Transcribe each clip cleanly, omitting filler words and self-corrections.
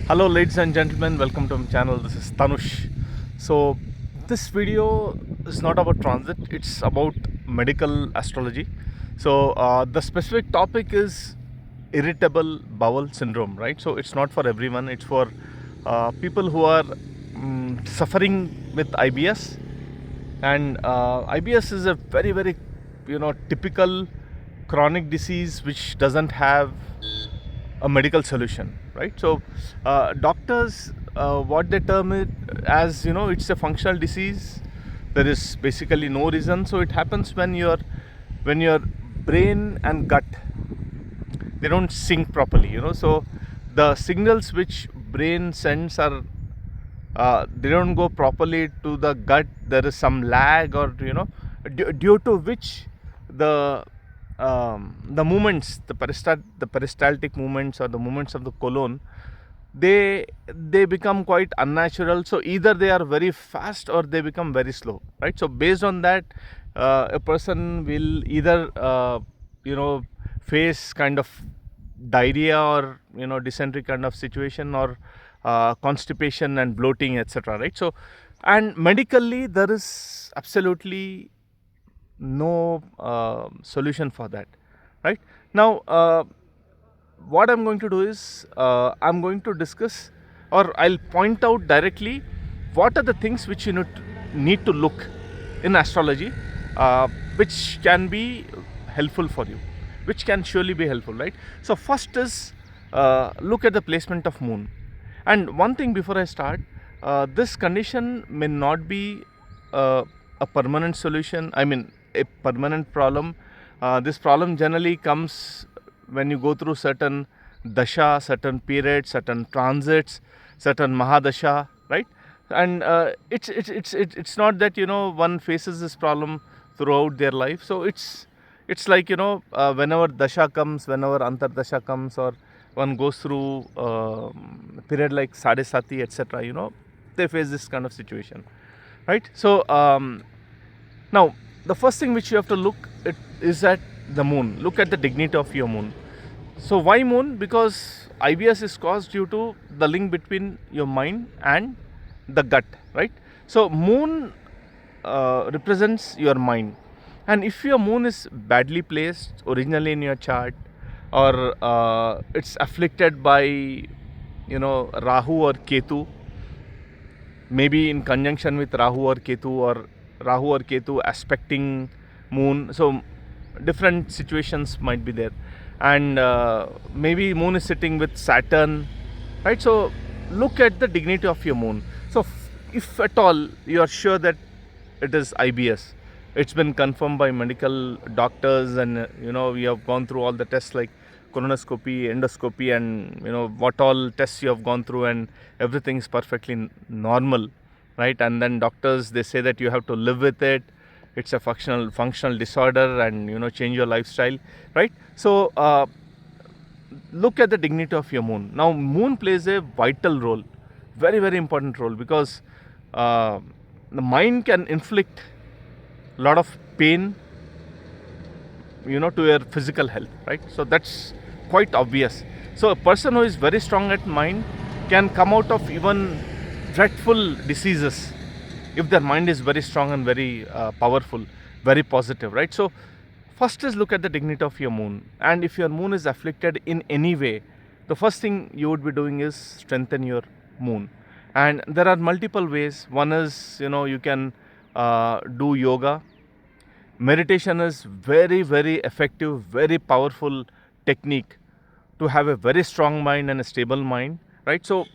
Hello ladies and gentlemen, welcome to my channel. This is Tanush. So this video is not about transit, it's about medical astrology. So the specific topic is irritable bowel syndrome, right? So it's not for everyone, it's for people who are suffering with IBS. And IBS is a very typical chronic disease which doesn't have a medical solution, right? So doctors, what they term it as, it's a functional disease. There is basically no reason. So it happens when your brain and gut, they don't sync properly, so the signals which brain sends are they don't go properly to the gut. There is some lag, or due to which the the movements, the peristaltic movements or the movements of the colon, they become quite unnatural. So either they are very fast or they become very slow, right? So based on that, a person will either face kind of diarrhea, or dysentery kind of situation, or constipation and bloating, etc., right? So, and medically there is absolutely no solution for that, right? Now what I'm going to do is, I'm going to discuss, or I'll point out directly what are the things which you need to look in astrology, which can be helpful for you, which can surely be helpful, right? So first is, look at the placement of moon. And one thing before I start, this condition may not be a permanent solution, I mean a permanent problem. This problem generally comes when you go through certain dasha, certain periods, certain transits, certain mahadasha, right? And it's not that one faces this problem throughout their life. So it's like whenever dasha comes, whenever antardasha comes, or one goes through period like sadesati, etc., they face this kind of situation, right? So now the first thing which you have to look at is at the moon. Look at the dignity of your moon. So why moon? Because IBS is caused due to the link between your mind and the gut, right? So moon represents your mind, and if your moon is badly placed originally in your chart, or it's afflicted by Rahu or Ketu, maybe in conjunction with Rahu or Ketu, or Rahu or Ketu aspecting moon. So different situations might be there, and maybe moon is sitting with Saturn, right? So look at the dignity of your moon. So if at all you are sure that it is IBS, it's been confirmed by medical doctors, and we have gone through all the tests like colonoscopy, endoscopy, and what all tests you have gone through, and everything is perfectly normal, right? And then doctors, they say that you have to live with it. It's a functional disorder, and change your lifestyle, right? So look at the dignity of your moon. Now moon plays a vital role, very important role, because the mind can inflict a lot of pain to your physical health, right? So that's quite obvious. So a person who is very strong at mind can come out of even dreadful diseases if their mind is very strong and very powerful, very positive, right? So first is look at the dignity of your moon. And if your moon is afflicted in any way, the first thing you would be doing is strengthen your moon. And there are multiple ways. One is, you can do yoga. Meditation is very effective, very powerful technique to have a very strong mind and a stable mind, right? So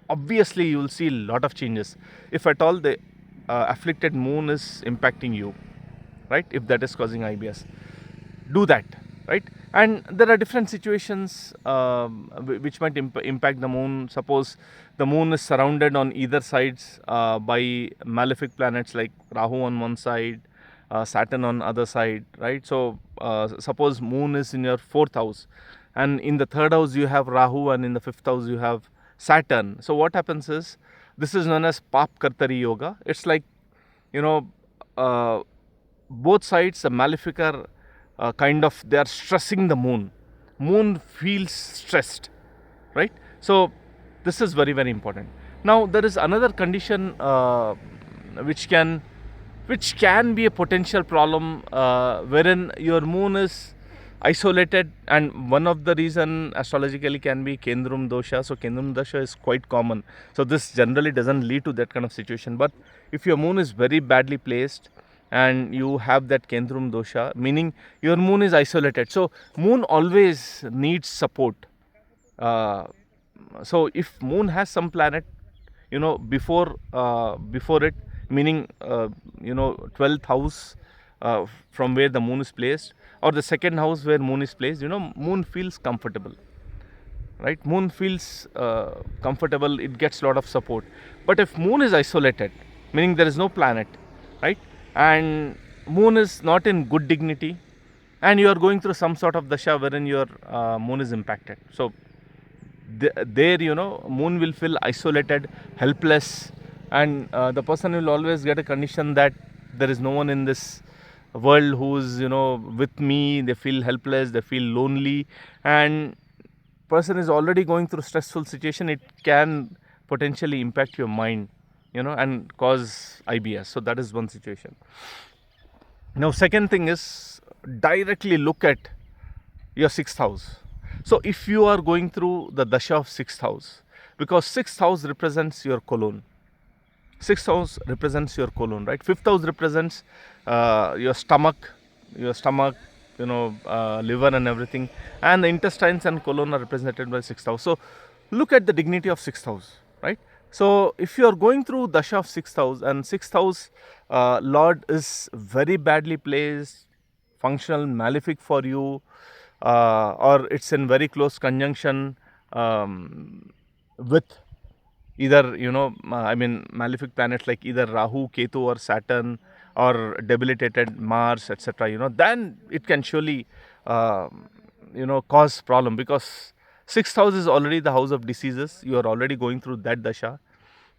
obviously you will see a lot of changes if at all the afflicted moon is impacting you, right? If that is causing IBS, do that, right? And there are different situations which might impact the moon. Suppose the moon is surrounded on either sides by malefic planets like Rahu on one side, Saturn on other side, right? So suppose moon is in your 4th house, and in the 3rd house you have Rahu, and in the 5th house you have Saturn. So what happens is, this is known as Pap Kartari Yoga. It's like, both sides, the malefic are kind of, they are stressing the moon. Moon feels stressed, right? So This is very, very important. Now there is another condition which can be a potential problem, wherein your moon is isolated, and one of the reason astrologically can be Kendrum dosha. So Kendrum dosha is quite common. So this generally doesn't lead to that kind of situation. But if your moon is very badly placed and you have that Kendrum dosha, meaning your moon is isolated. So moon always needs support. So if moon has some planet, before it, meaning 12th house from where the moon is placed, or the second house where moon is placed, moon feels comfortable, right? Moon feels comfortable, it gets a lot of support. But if moon is isolated, meaning there is no planet, right, and moon is not in good dignity, and you are going through some sort of dasha wherein your moon is impacted, so there moon will feel isolated, helpless, and the person will always get a condition that there is no one in this world who's with me. They feel helpless, they feel lonely, and person is already going through stressful situation. It can potentially impact your mind, and cause IBS. So that is one situation. Now second thing is, directly look at your 6th house. So if you are going through the dasha of 6th house, because 6th house represents your colon, 6th house represents your colon, right? 5th house represents your stomach, liver and everything, and the intestines and colon are represented by 6th house. So look at the dignity of 6th house, right? So if you are going through dasha of 6th house, and 6th house lord is very badly placed, functional malefic for you, or it's in very close conjunction with either malefic planets like either Rahu, Ketu or Saturn, or debilitated Mars, etc., then it can surely cause problem, because 6th house is already the house of diseases. You are already going through that dasha,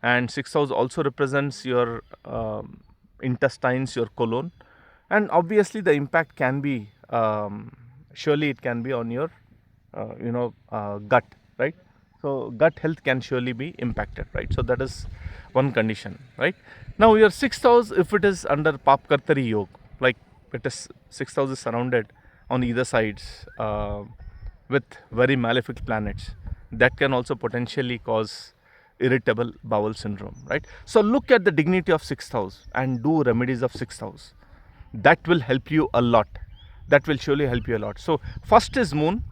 and 6th house also represents your intestines, your colon, and obviously the impact can be surely it can be on your gut, right? So gut health can surely be impacted, right? So that is one condition, right? Now your 6th house, if it is under Papkartari Yoga, like it is 6th house is surrounded on either sides with very malefic planets, that can also potentially cause irritable bowel syndrome, right? So look at the dignity of 6th house and do remedies of 6th house. That will help you a lot. That will surely help you a lot. So first is moon,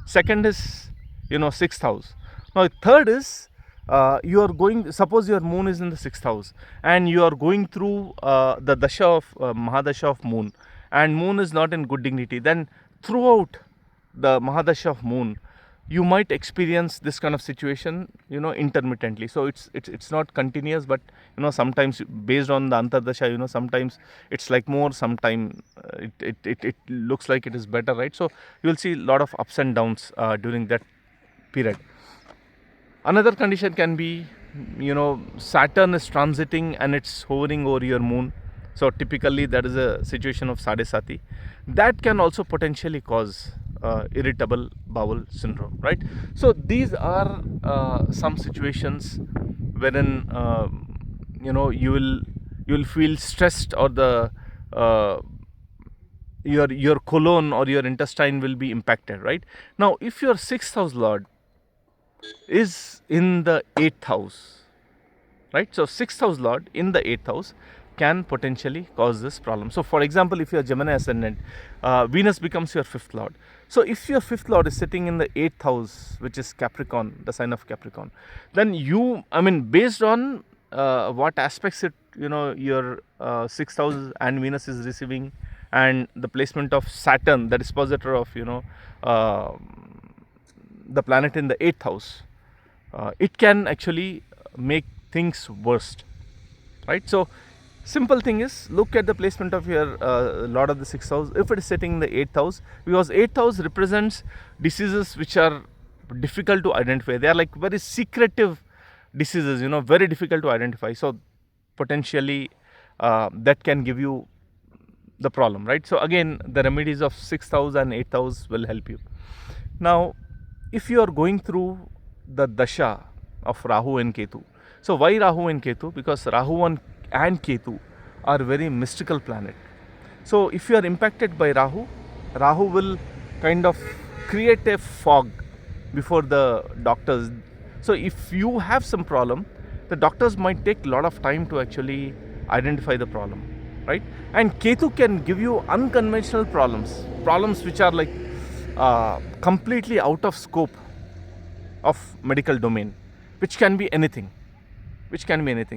second is 6th house. Now third is you are going, suppose your moon is in the 6th house and you are going through the dasha of Mahadasha of moon, and moon is not in good dignity, then throughout the Mahadasha of moon you might experience this kind of situation intermittently. So it's not continuous, but sometimes based on the Antardasha, sometimes it's like more, sometimes it looks like it is better, right? So you will see a lot of ups and downs during that period. Another condition can be Saturn is transiting and it's hovering over your moon. So typically that is a situation of Sadesati. That can also potentially cause irritable bowel syndrome, right? So these are some situations wherein you will feel stressed, or the your colon or your intestine will be impacted, right? Now if your 6th house lord is in the 8th house, right? So 6th house lord in the 8th house can potentially cause this problem. So for example, if you are Gemini ascendant, Venus becomes your 5th lord. So if your 5th lord is sitting in the 8th house, which is Capricorn, the sign of Capricorn, then based on what aspects your 6th house and Venus is receiving, and the placement of Saturn, the dispositor of the planet in the 8th house, it can actually make things worst, right? So simple thing is, look at the placement of your lord of the 6th house if it is sitting in the 8th house, because 8th house represents diseases which are difficult to identify. They are like very secretive diseases, very difficult to identify. So potentially that can give you the problem, right? So again, the remedies of 6th house and 8th house will help you. Now if you are going through the dasha of Rahu and Ketu. So why Rahu and Ketu? Because Rahu and Ketu are very mystical planet. So if you are impacted by Rahu, Rahu will kind of create a fog before the doctors. So if you have some problem, the doctors might take a lot of time to actually identify the problem, right? And Ketu can give you unconventional problems which are like completely out of scope of medical domain, which can be anything.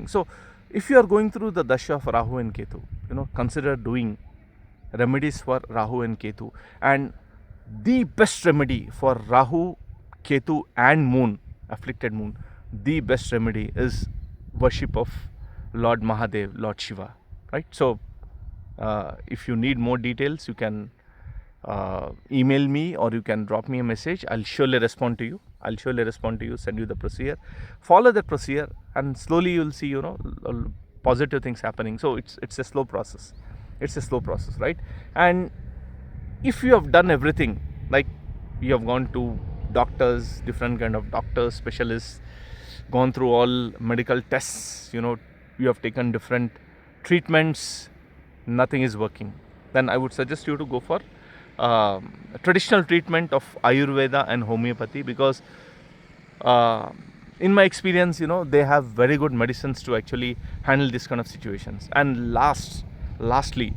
So if you are going through the dasha of Rahu and Ketu, consider doing remedies for Rahu and Ketu. And the best remedy for Rahu, Ketu and moon, afflicted moon, the best remedy is worship of Lord Mahadev, Lord Shiva, right? So if you need more details, you can email me or you can drop me a message. I'll surely respond to you. Send you the procedure. Follow that procedure, and slowly you'll see, positive things happening. So it's a slow process. Right? And if you have done everything, like you have gone to doctors, different kind of doctors, specialists, gone through all medical tests, you have taken different treatments, nothing is working, then I would suggest you to go for traditional treatment of Ayurveda and homeopathy, because in my experience, they have very good medicines to actually handle this kind of situations. And lastly,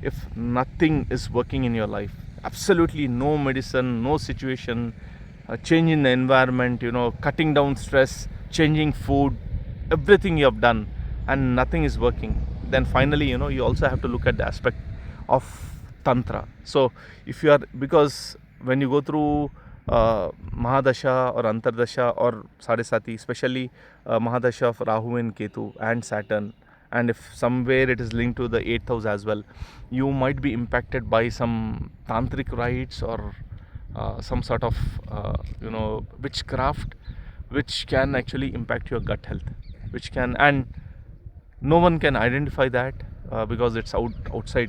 if nothing is working in your life, absolutely no medicine, no situation, change in the environment, cutting down stress, changing food, everything you have done and nothing is working, then finally, you also have to look at the aspect of Tantra. So if you are, because when you go through Mahadasha or Antardasha or Sadesati, especially Mahadasha of Rahu and Ketu and Saturn, and if somewhere it is linked to the 8th house as well, you might be impacted by some tantric rites or some sort of witchcraft, which can actually impact your gut health, and no one can identify that because it's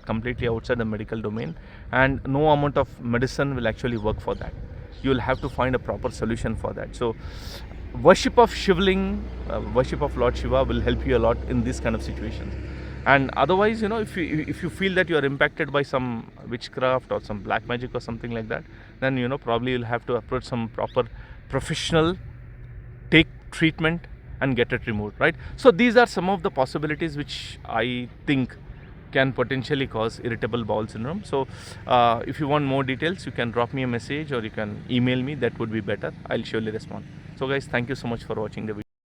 completely outside the medical domain, and no amount of medicine will actually work for that. You will have to find a proper solution for that. So worship of Shivling, worship of Lord Shiva will help you a lot in this kind of situations. And otherwise, if you feel that you are impacted by some witchcraft or some black magic or something like that, then probably you'll have to approach some proper professional, take treatment and get it removed, right? So these are some of the possibilities which I think can potentially cause irritable bowel syndrome. So if you want more details, you can drop me a message or you can email me. That would be better. I'll surely respond. So guys, thank you so much for watching the video.